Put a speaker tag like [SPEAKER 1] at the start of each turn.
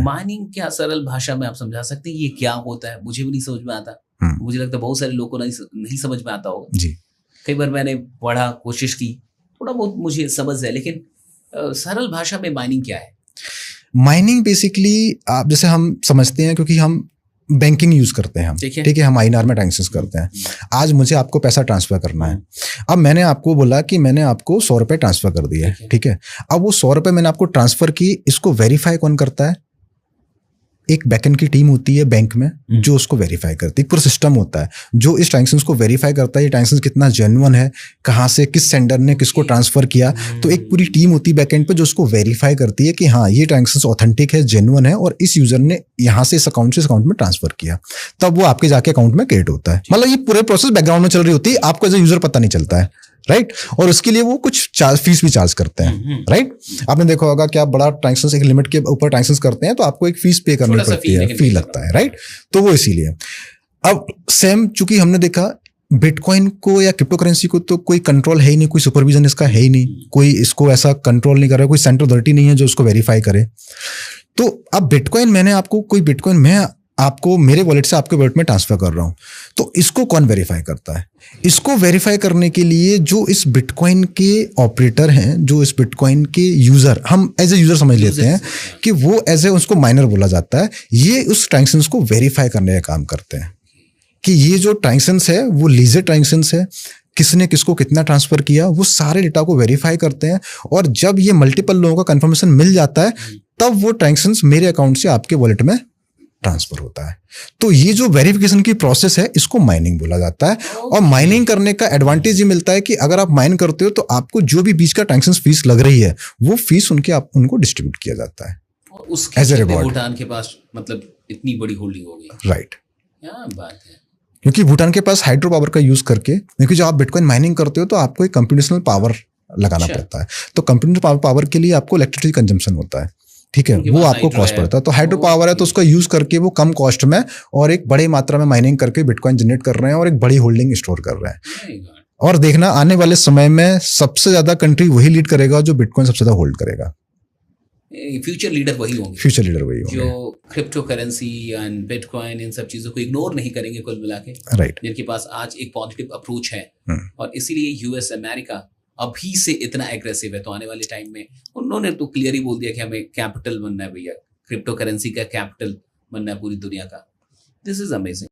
[SPEAKER 1] हैं।
[SPEAKER 2] माइनिंग क्या सरल भाषा में आप समझा सकते हैं ये क्या होता है? मुझे भी नहीं समझ में आता। मुझे लगता है बहुत सारे लोगों को नहीं समझ में आता होगा
[SPEAKER 1] जी।
[SPEAKER 2] कई बार मैंने पढ़ा, कोशिश की, थोड़ा बहुत मुझे समझ है, लेकिन सरल भाषा में माइनिंग क्या है?
[SPEAKER 1] माइनिंग बेसिकली आप जैसे हम समझते हैं, क्योंकि हम बैंकिंग यूज करते हैं, हम ठीक है, हम INR में ट्रांजेक्शन करते हैं। आज मुझे आपको पैसा ट्रांसफर करना है। अब मैंने आपको बोला कि मैंने आपको 100 रुपए ट्रांसफर कर दिया है, ठीक है। अब वो 100 रुपए मैंने आपको ट्रांसफर की, इसको वेरीफाई कौन करता है? एक बैकएंड की टीम होती है बैंक में जो उसको वेरीफाई करती है। पूरा सिस्टम होता है जो इस ट्रांजेक्शन को वेरीफाई करता है, ये ट्रांजेक्शन कितना जेन्युइन है, कहाँ से किस सेंडर ने किसको ट्रांसफर किया। तो एक पूरी टीम होती है बैकएंड पे जो उसको वेरीफाई करती है कि हाँ ये ट्रांजेक्शन ऑथेंटिक है, जेन्युइन है और इस यूजर ने यहाँ से इस अकाउंट से इस अकाउंट में ट्रांसफर किया, तब वो आपके जाके अकाउंट में क्रिएट होता है। मतलब ये पूरे प्रोसेस बैकग्राउंड में चल रही होती है, आपको एज ए यूजर पता नहीं चलता है, राइट। और उसके लिए वो कुछ फीस भी चार्ज करते हैं, राइट। आपने देखा होगा कि आप बड़ा ट्रांजेक्शन एक लिमिट के ऊपर ट्रांजेक्शन करते हैं तो आपको एक फीस पे करनी पड़ती है, फी लगता है, राइट। तो वो इसीलिए अब सेम, चूंकि हमने देखा बिटकॉइन को या क्रिप्टो करेंसी को तो कोई कंट्रोल है ही नहीं, कोई सुपरविजन इसका है ही नहीं, कोई इसको ऐसा कंट्रोल नहीं कर रहा, कोई सेंट्रल अथॉरिटी नहीं है जो उसको वेरीफाई करे। तो अब बिटकॉइन मैंने आपको कोई बिटकॉइन मैं आपको मेरे वॉलेट से आपके वॉलेट में ट्रांसफर कर रहा हूं, तो इसको कौन वेरीफाई करता है? इसको वेरीफाई करने के लिए जो इस बिटकॉइन के ऑपरेटर हैं, जो इस बिटकॉइन के यूजर, हम एज ए यूजर समझ लेते हैं कि वो एज ए उसको माइनर बोला जाता है, ये उस ट्रांजेक्शंस को वेरीफाई करने का काम करते हैं कि ये जो ट्रांजेक्शंस है वो लीजिट ट्रांजेक्शंस है, किसने किसको कितना ट्रांसफर किया, वो सारे डेटा को वेरीफाई करते हैं। और जब ये मल्टीपल लोगों का कंफर्मेशन मिल जाता है तब वो ट्रांजेक्शंस मेरे अकाउंट से आपके वॉलेट में ट्रांसफर होता है। तो ये जो वेरिफिकेशन की प्रोसेस है इसको माइनिंग बोला जाता है। और माइनिंग करने का एडवांटेज ये मिलता है कि अगर आप माइन करते हो तो आपको जो भी बीच का ट्रांजेक्शन फीस लग रही है वो फीस उनको डिस्ट्रीब्यूट किया जाता है एज ए रिवॉर्ड।
[SPEAKER 2] भूटान के पास मतलब इतनी बड़ी होल्डिंग हो गई,
[SPEAKER 1] राइट।
[SPEAKER 2] क्या बात है।
[SPEAKER 1] क्योंकि भूटान के पास हाइड्रो पावर का यूज करके, क्योंकि जब आप बिटकॉइन माइनिंग करते हो तो आपको एक कंप्यूटेशनल पावर लगाना पड़ता है, तो कंप्यूटेशनल पावर के लिए आपको इलेक्ट्रिसिटी कंजम्पशन होता है, ठीक है, वो आपको कॉस्ट पड़ता है। तो हाइड्रो पावर है तो उसका यूज करके वो कम कॉस्ट में और एक बड़ी मात्रा में माइनिंग करके बिटकॉइन जनरेट कर रहे हैं और एक बड़ी होल्डिंग स्टोर कर रहे हैं। और देखना आने वाले समय में सबसे ज्यादा कंट्री वही लीड करेगा जो बिटकॉइन सबसे ज्यादा होल्ड करेगा।
[SPEAKER 2] फ्यूचर लीडर वही होंगे,
[SPEAKER 1] फ्यूचर लीडर वही होंगे
[SPEAKER 2] जो क्रिप्टो करेंसी एंड बिटकॉइन इन सब चीजों को इग्नोर नहीं करेंगे कुल मिला के,
[SPEAKER 1] राइट।
[SPEAKER 2] जिनके पास आज एक पॉजिटिव अप्रोच है और इसीलिए यूएस अमेरिका अभी से इतना एग्रेसिव है। तो आने वाले टाइम में उन्होंने तो क्लियर ही बोल दिया कि हमें कैपिटल बनना है भैया, क्रिप्टो करेंसी का कैपिटल बनना है पूरी दुनिया का। This is amazing.